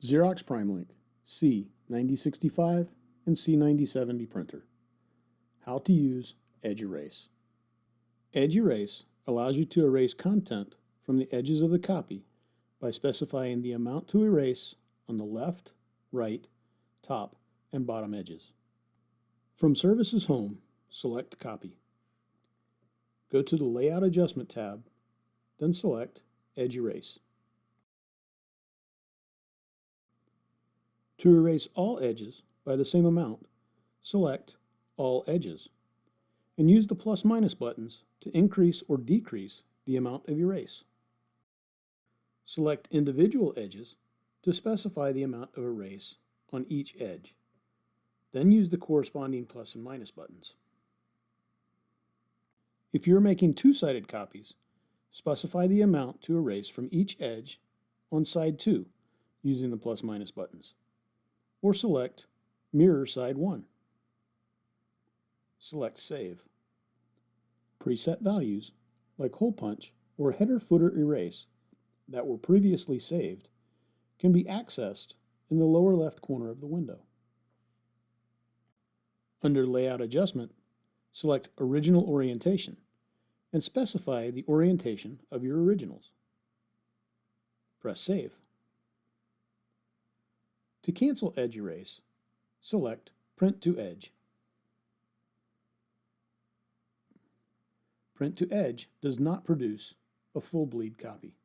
Xerox PrimeLink C9065 and C9070 printer. How to use Edge Erase. Edge Erase allows you to erase content from the edges of the copy by specifying the amount to erase on the left, right, top, and bottom edges. From Services Home, select Copy. Go to the Layout Adjustment tab, then select Edge Erase. To erase all edges by the same amount, select All Edges, and use the plus/minus buttons to increase or decrease the amount of erase. Select individual edges to specify the amount of erase on each edge. Then use the corresponding plus and minus buttons. If you're making two-sided copies, specify the amount to erase from each edge on side 2 using the plus/minus buttons, or select Mirror Side 1. Select Save. Preset values, like hole punch or header-footer erase, that were previously saved can be accessed in the lower left corner of the window. Under Layout Adjustment, select Original Orientation and specify the orientation of your originals. Press Save. To cancel Edge Erase, select Print to Edge. Print to Edge does not produce a full bleed copy.